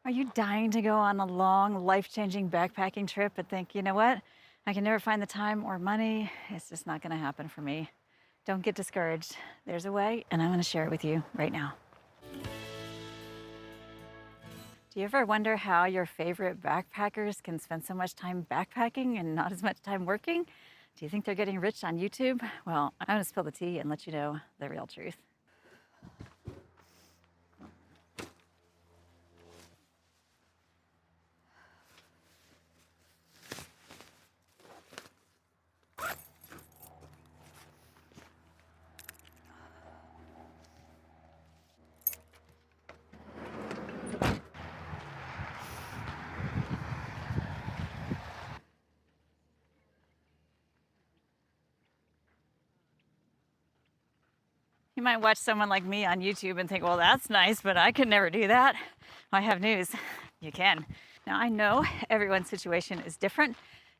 Are you dying to go on a long, life-changing backpacking trip and think, you know what? I can never find the time or money. It's just not going to happen for me. Don't get discouraged. There's a way, and I'm going to share it with you right now. Do you ever wonder how your favorite backpackers can spend so much time backpacking and not as much time working? Do you think they're getting rich on YouTube? Well, I'm going to spill the tea and let you know the real truth. You might watch someone like me on YouTube and think, well, that's nice, but I could never do that. I have news. You can. Now, I know everyone's situation is different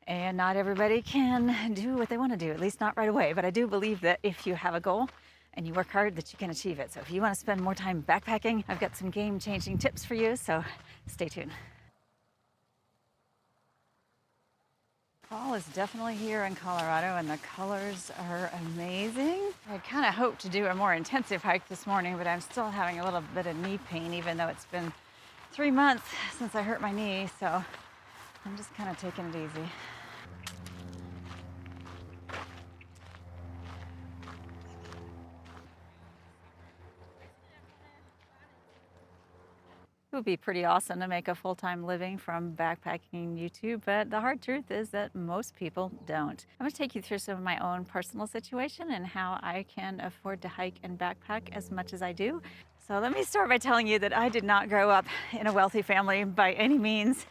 and not everybody can do what they want to do, at least not right away. But I do believe that if you have a goal and you work hard, that you can achieve it. So if you want to spend more time backpacking, I've got some game-changing tips for you, so stay tuned. Fall is definitely here in Colorado and the colors are amazing. I kind of hoped to do a more intensive hike this morning, but I'm still having a little bit of knee pain, even though it's been 3 months since I hurt my knee. So I'm just kind of taking it easy. It would be pretty awesome to make a full-time living from backpacking YouTube, but the hard truth is that most people don't. I'm going to take you through some of my own personal situation and how I can afford to hike and backpack as much as I do. So let me start by telling you that I did not grow up in a wealthy family by any means.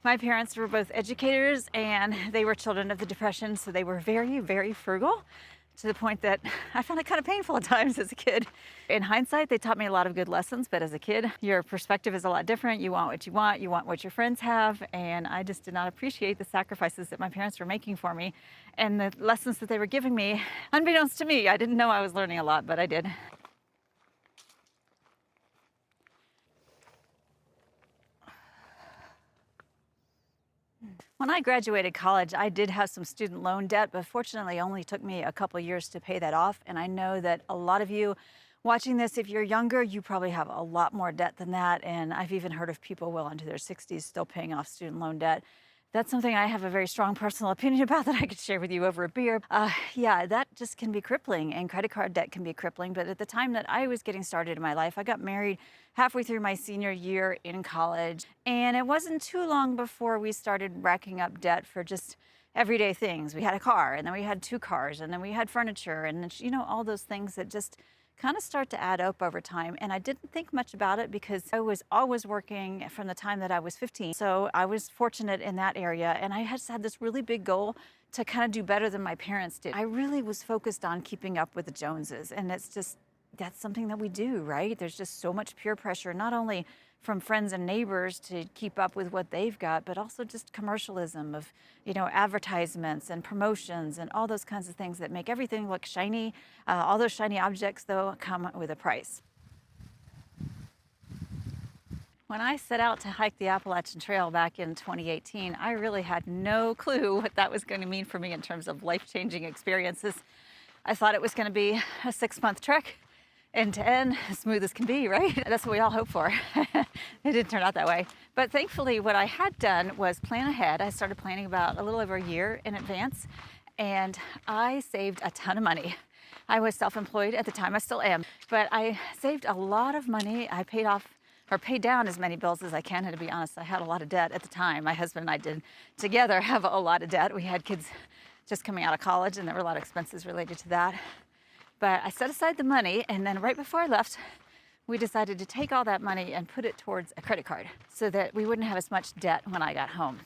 My parents were both educators and they were children of the Depression, so they were very, very frugal, to the point that I found it kind of painful at times as a kid. In hindsight, they taught me a lot of good lessons, but as a kid, your perspective is a lot different. You want what your friends have, and I just did not appreciate the sacrifices that my parents were making for me and the lessons that they were giving me. Unbeknownst to me, I didn't know I was learning a lot, but I did. When I graduated college, I did have some student loan debt, but fortunately it only took me a couple years to pay that off. And I know that a lot of you watching this, if you're younger, you probably have a lot more debt than that. And I've even heard of people well into their 60s still paying off student loan debt. That's something I have a very strong personal opinion about that I could share with you over a beer. Yeah, that just can be crippling, and credit card debt can be crippling. But at the time that I was getting started in my life, I got married halfway through my senior year in college. And it wasn't too long before we started racking up debt for just everyday things. We had a car, and then we had 2 cars, and then we had furniture, and all those things that just kind of start to add up over time. And I didn't think much about it because I was always working from the time that I was 15. So I was fortunate in that area. And I just had this really big goal to kind of do better than my parents did. I really was focused on keeping up with the Joneses. And that's something that we do, right? There's just so much peer pressure, not only from friends and neighbors to keep up with what they've got, but also just commercialism of, advertisements and promotions and all those kinds of things that make everything look shiny. All those shiny objects, though, come with a price. When I set out to hike the Appalachian Trail back in 2018, I really had no clue what that was going to mean for me in terms of life-changing experiences. I thought it was going to be a 6-month trek, end to end, as smooth as can be, right? That's what we all hope for. It didn't turn out that way. But thankfully, what I had done was plan ahead. I started planning about a little over a year in advance, and I saved a ton of money. I was self-employed at the time, I still am, but I saved a lot of money. I paid down as many bills as I can, and to be honest, I had a lot of debt at the time. My husband and I did together have a lot of debt. We had kids just coming out of college, and there were a lot of expenses related to that. But I set aside the money, and then right before I left, we decided to take all that money and put it towards a credit card so that we wouldn't have as much debt when I got home.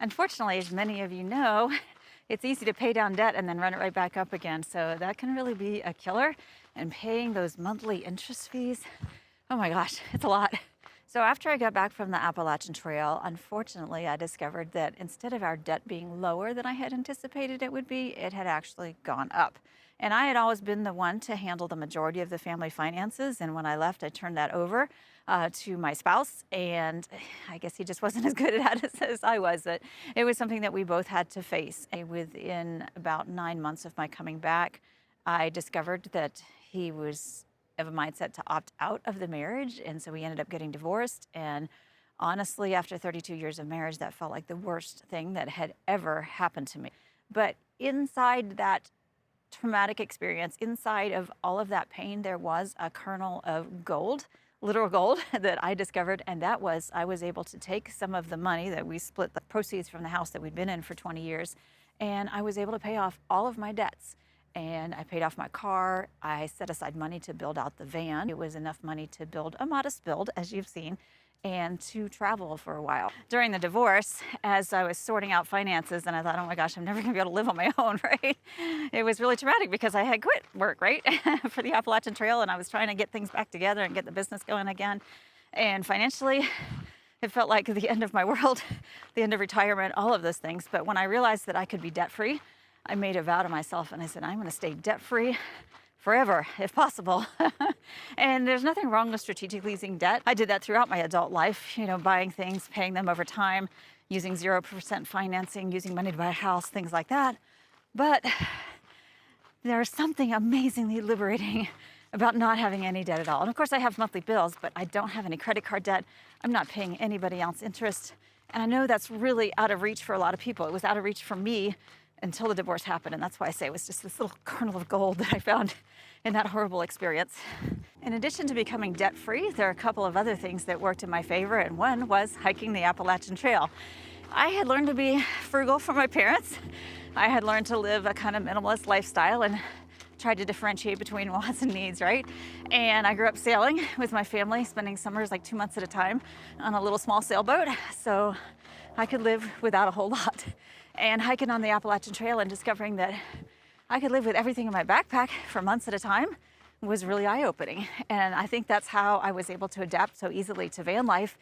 Unfortunately, as many of you know, it's easy to pay down debt and then run it right back up again. So that can really be a killer. And paying those monthly interest fees, oh my gosh, it's a lot. So after I got back from the Appalachian Trail, unfortunately, I discovered that instead of our debt being lower than I had anticipated it would be, it had actually gone up. And I had always been the one to handle the majority of the family finances. And when I left, I turned that over to my spouse. And I guess he just wasn't as good at it as I was. But it was something that we both had to face. And within about 9 months of my coming back, I discovered that he was of a mindset to opt out of the marriage. And so we ended up getting divorced. And honestly, after 32 years of marriage, that felt like the worst thing that had ever happened to me. But inside that traumatic experience, inside of all of that pain, there was a kernel of gold, literal gold, that I discovered. And that was, I was able to take some of the money that we split the proceeds from the house that we'd been in for 20 years. And I was able to pay off all of my debts. And I paid off my car. I set aside money to build out the van. It was enough money to build a modest build, as you've seen, and to travel for a while. During the divorce, as I was sorting out finances, and I thought, oh my gosh, I'm never gonna be able to live on my own, right? It was really traumatic because I had quit work, right, for the Appalachian Trail, and I was trying to get things back together and get the business going again. And financially, it felt like the end of my world, the end of retirement, all of those things. But when I realized that I could be debt-free, I made a vow to myself and I said, I'm gonna stay debt-free forever, if possible. And there's nothing wrong with strategically using debt. I did that throughout my adult life, buying things, paying them over time, using 0% financing, using money to buy a house, things like that. But there's something amazingly liberating about not having any debt at all. And of course I have monthly bills, but I don't have any credit card debt. I'm not paying anybody else interest. And I know that's really out of reach for a lot of people. It was out of reach for me until the divorce happened. And that's why I say it was just this little kernel of gold that I found in that horrible experience. In addition to becoming debt-free, there are a couple of other things that worked in my favor, and one was hiking the Appalachian Trail. I had learned to be frugal from my parents. I had learned to live a kind of minimalist lifestyle and tried to differentiate between wants and needs, right? And I grew up sailing with my family, spending summers like 2 months at a time on a little small sailboat, so I could live without a whole lot. And hiking on the Appalachian Trail and discovering that I could live with everything in my backpack for months at a time was really eye-opening. And I think that's how I was able to adapt so easily to van life.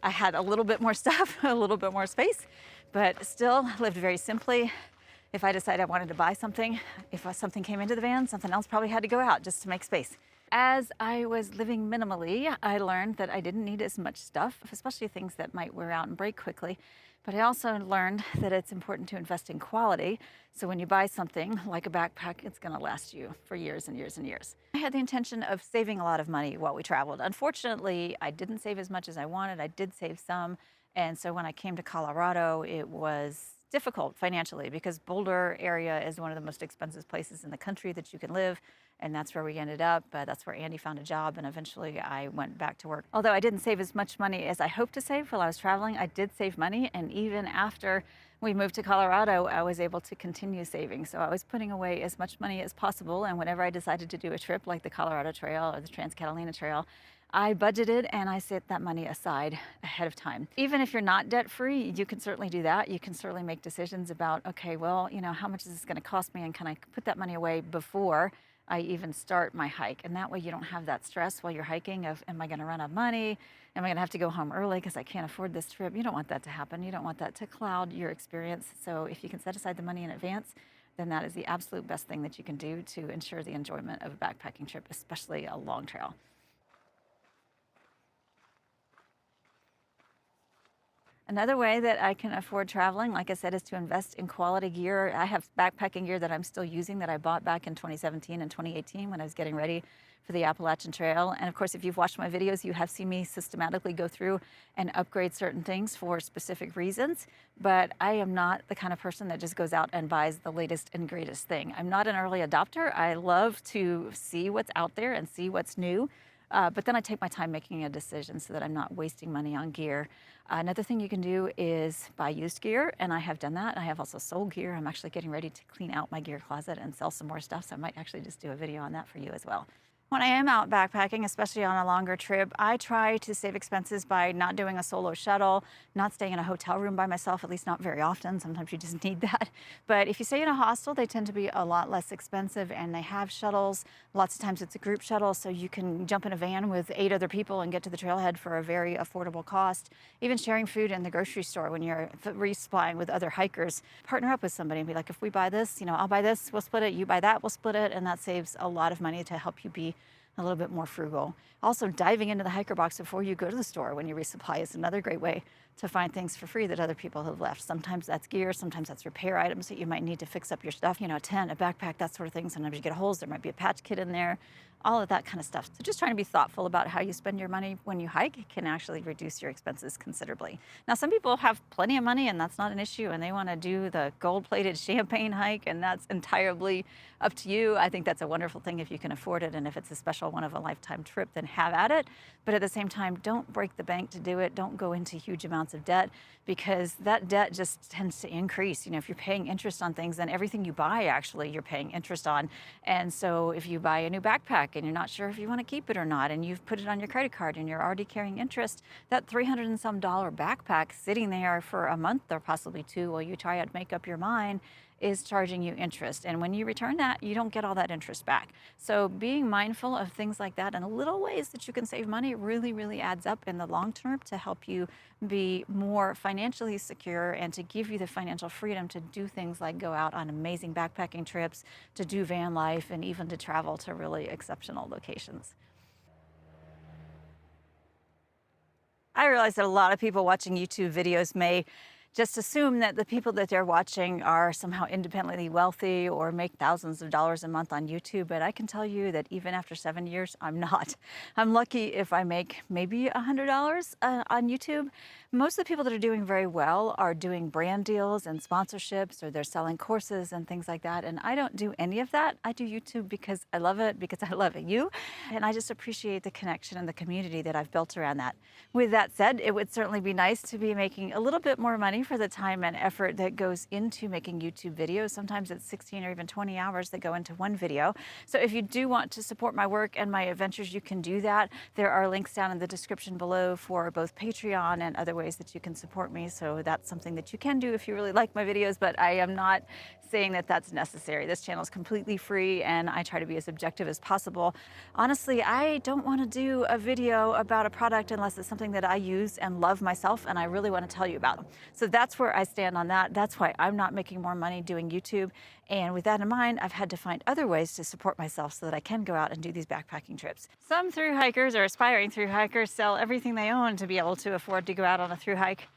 I had a little bit more stuff, a little bit more space, but still lived very simply. If I decided I wanted to buy something, if something came into the van, something else probably had to go out just to make space. As I was living minimally, I learned that I didn't need as much stuff, especially things that might wear out and break quickly. But I also learned that it's important to invest in quality. So when you buy something like a backpack, it's gonna last you for years and years and years. I had the intention of saving a lot of money while we traveled. Unfortunately, I didn't save as much as I wanted. I did save some. And so when I came to Colorado, it was difficult financially because Boulder area is one of the most expensive places in the country that you can live. And that's where we ended up. That's where Andy found a job, and eventually I went back to work. Although I didn't save as much money as I hoped to save while I was traveling, I did save money. And even after we moved to Colorado, I was able to continue saving. So I was putting away as much money as possible. And whenever I decided to do a trip like the Colorado Trail or the Trans-Catalina Trail, I budgeted and I set that money aside ahead of time. Even if you're not debt-free, you can certainly do that. You can certainly make decisions about, okay, well, how much is this going to cost me, and can I put that money away before I even start my hike? And that way you don't have that stress while you're hiking of, am I going to run out of money? Am I going to have to go home early because I can't afford this trip? You don't want that to happen. You don't want that to cloud your experience. So if you can set aside the money in advance, then that is the absolute best thing that you can do to ensure the enjoyment of a backpacking trip, especially a long trail. Another way that I can afford traveling, like I said, is to invest in quality gear. I have backpacking gear that I'm still using that I bought back in 2017 and 2018 when I was getting ready for the Appalachian Trail. And of course, if you've watched my videos, you have seen me systematically go through and upgrade certain things for specific reasons. But I am not the kind of person that just goes out and buys the latest and greatest thing. I'm not an early adopter. I love to see what's out there and see what's new. But then I take my time making a decision so that I'm not wasting money on gear. Another thing you can do is buy used gear, and I have done that. I have also sold gear. I'm actually getting ready to clean out my gear closet and sell some more stuff, so I might actually just do a video on that for you as well. When I am out backpacking, especially on a longer trip, I try to save expenses by not doing a solo shuttle, not staying in a hotel room by myself, at least not very often. Sometimes you just need that. But if you stay in a hostel, they tend to be a lot less expensive, and they have shuttles. Lots of times it's a group shuttle, so you can jump in a van with 8 other people and get to the trailhead for a very affordable cost. Even sharing food in the grocery store when you're resupplying with other hikers, partner up with somebody and be like, if we buy this, I'll buy this, we'll split it, you buy that, we'll split it, and that saves a lot of money to help you be a little bit more frugal. Also, diving into the hiker box before you go to the store when you resupply is another great way to find things for free that other people have left. Sometimes that's gear, sometimes that's repair items that you might need to fix up your stuff, a tent, a backpack, that sort of thing. Sometimes you get holes, there might be a patch kit in there, all of that kind of stuff. So just trying to be thoughtful about how you spend your money when you hike can actually reduce your expenses considerably. Now, some people have plenty of money and that's not an issue, and they want to do the gold-plated champagne hike, and that's entirely up to you. I think that's a wonderful thing if you can afford it, and if it's a special one of a lifetime trip, then have at it. But at the same time, don't break the bank to do it. Don't go into huge amounts of debt, because that debt just tends to increase. If you're paying interest on things, then everything you buy, actually, you're paying interest on. And so if you buy a new backpack and you're not sure if you want to keep it or not, and you've put it on your credit card and you're already carrying interest, that $300 and some backpack sitting there for a month or possibly 2 while you try to make up your mind is charging you interest. And when you return that, you don't get all that interest back. So being mindful of things like that and little ways that you can save money really, really adds up in the long term to help you be more financially secure and to give you the financial freedom to do things like go out on amazing backpacking trips, to do van life, and even to travel to really exceptional locations. I realize that a lot of people watching YouTube videos may just assume that the people that they're watching are somehow independently wealthy or make thousands of dollars a month on YouTube, but I can tell you that even after 7 years, I'm not. I'm lucky if I make maybe $100 on YouTube. Most of the people that are doing very well are doing brand deals and sponsorships, or they're selling courses and things like that, and I don't do any of that. I do YouTube because I love it, because I love you, and I just appreciate the connection and the community that I've built around that. With that said, it would certainly be nice to be making a little bit more money for the time and effort that goes into making YouTube videos. Sometimes it's 16 or even 20 hours that go into one video. So if you do want to support my work and my adventures, you can do that. There are links down in the description below for both Patreon and other ways that you can support me. So that's something that you can do if you really like my videos, but I am not saying that that's necessary. This channel is completely free, and I try to be as objective as possible. Honestly, I don't want to do a video about a product unless it's something that I use and love myself and I really want to tell you about. So that's where I stand on that. That's why I'm not making more money doing YouTube. And with that in mind, I've had to find other ways to support myself so that I can go out and do these backpacking trips. Some thru hikers or aspiring thru hikers sell everything they own to be able to afford to go out on a thru hike.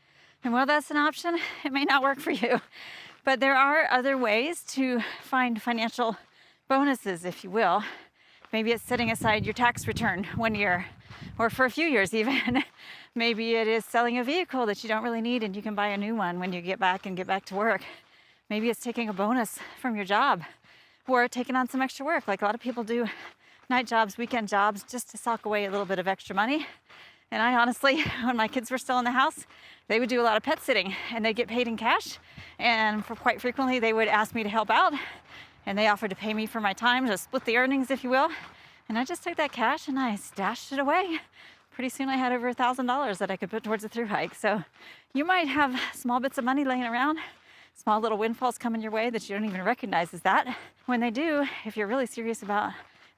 And while that's an option, it may not work for you. But there are other ways to find financial bonuses, if you will. Maybe it's setting aside your tax return 1 year, or for a few years even. Maybe it is selling a vehicle that you don't really need and you can buy a new one when you get back to work. Maybe it's taking a bonus from your job, or taking on some extra work. Like a lot of people do night jobs, weekend jobs, just to sock away a little bit of extra money. And I honestly, when my kids were still in the house, they would do a lot of pet sitting and they'd get paid in cash. And for quite frequently, they would ask me to help out, and they offered to pay me for my time to split the earnings, if you will. And I just took that cash and I stashed it away. Pretty soon I had over $1,000 that I could put towards a thru hike. So you might have small bits of money laying around, small little windfalls coming your way that you don't even recognize as that. When they do, if you're really serious about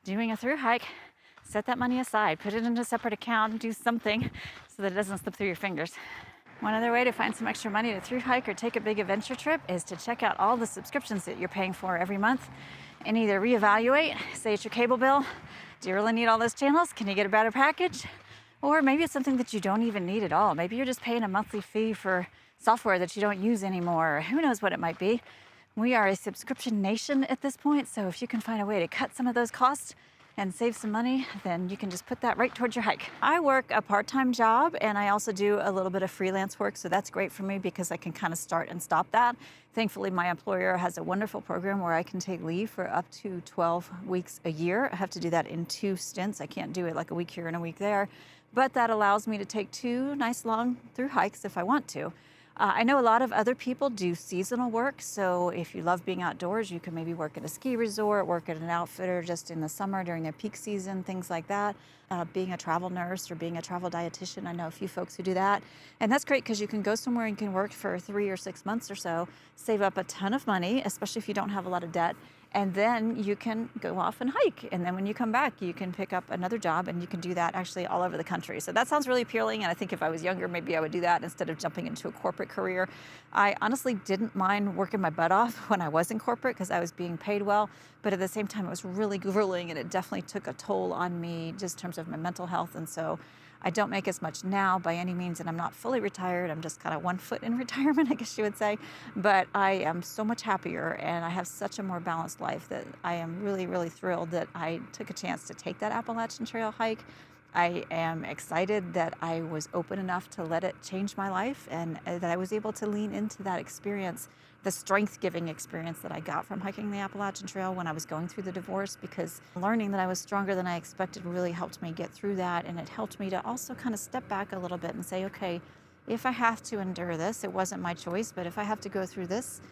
doing a thru hike, set that money aside, put it into a separate account, and do something so that it doesn't slip through your fingers. One other way to find some extra money to thru hike or take a big adventure trip is to check out all the subscriptions that you're paying for every month and either reevaluate, say it's your cable bill, do you really need all those channels? Can you get a better package? Or maybe it's something that you don't even need at all. Maybe you're just paying a monthly fee for software that you don't use anymore, or who knows what it might be. We are a subscription nation at this point, so if you can find a way to cut some of those costs and save some money, then you can just put that right towards your hike. I work a part-time job and I also do a little bit of freelance work, so that's great for me because I can kind of start and stop that. Thankfully, my employer has a wonderful program where I can take leave for up to 12 weeks a year. I have to do that in 2 stints. I can't do it like a week here and a week there, but that allows me to take 2 nice long thru hikes if I want to. I know a lot of other people do seasonal work, so if you love being outdoors, you can maybe work at a ski resort, work at an outfitter just in the summer during their peak season, things like that. Being a travel nurse or being a travel dietitian, I know a few folks who do that. And that's great because you can go somewhere and can work for 3 or 6 months or so, save up a ton of money, especially if you don't have a lot of debt. And then you can go off and hike. And then when you come back, you can pick up another job, and you can do that actually all over the country. So that sounds really appealing. And I think if I was younger, maybe I would do that instead of jumping into a corporate career. I honestly didn't mind working my butt off when I was in corporate because I was being paid well. But at the same time, it was really grueling, and it definitely took a toll on me just in terms of my mental health. And so I don't make as much now by any means, and I'm not fully retired. I'm just kind of 1 foot in retirement, I guess you would say. But I am so much happier, and I have such a more balanced life that I am really, really thrilled that I took a chance to take that Appalachian Trail hike. I am excited that I was open enough to let it change my life, and that I was able to lean into that experience, the strength-giving experience that I got from hiking the Appalachian Trail when I was going through the divorce, because learning that I was stronger than I expected really helped me get through that. And it helped me to also kind of step back a little bit and say, okay, if I have to endure this, it wasn't my choice, but if I have to go through this,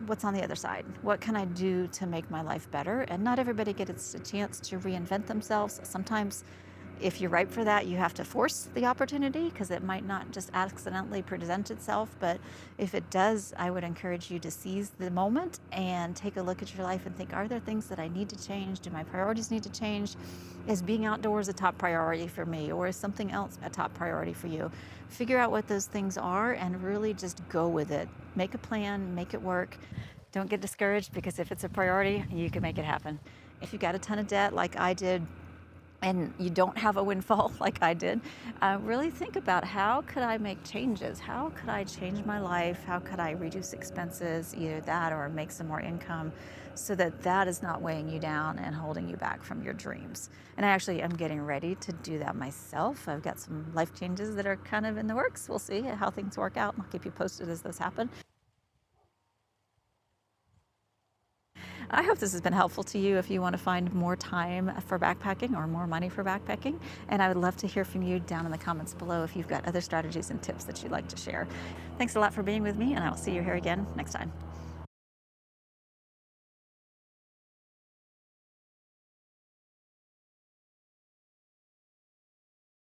what's on the other side? What can I do to make my life better? And not everybody gets a chance to reinvent themselves. Sometimes if you're ripe for that, you have to force the opportunity because it might not just accidentally present itself. But if it does, I would encourage you to seize the moment and take a look at your life and think, are there things that I need to change? Do my priorities need to change? Is being outdoors a top priority for me, or is something else a top priority for you? Figure out what those things are and really just go with it. Make a plan, make it work. Don't get discouraged, because if it's a priority, you can make it happen. If you got a ton of debt like I did, and you don't have a windfall like I did, really think about, how could I make changes? How could I change my life? How could I reduce expenses, either that or make some more income, so that that is not weighing you down and holding you back from your dreams? And I actually am getting ready to do that myself. I've got some life changes that are kind of in the works. We'll see how things work out, and I'll keep you posted as those happen. I hope this has been helpful to you if you want to find more time for backpacking or more money for backpacking. And I would love to hear from you down in the comments below if you've got other strategies and tips that you'd like to share. Thanks a lot for being with me, and I'll see you here again next time.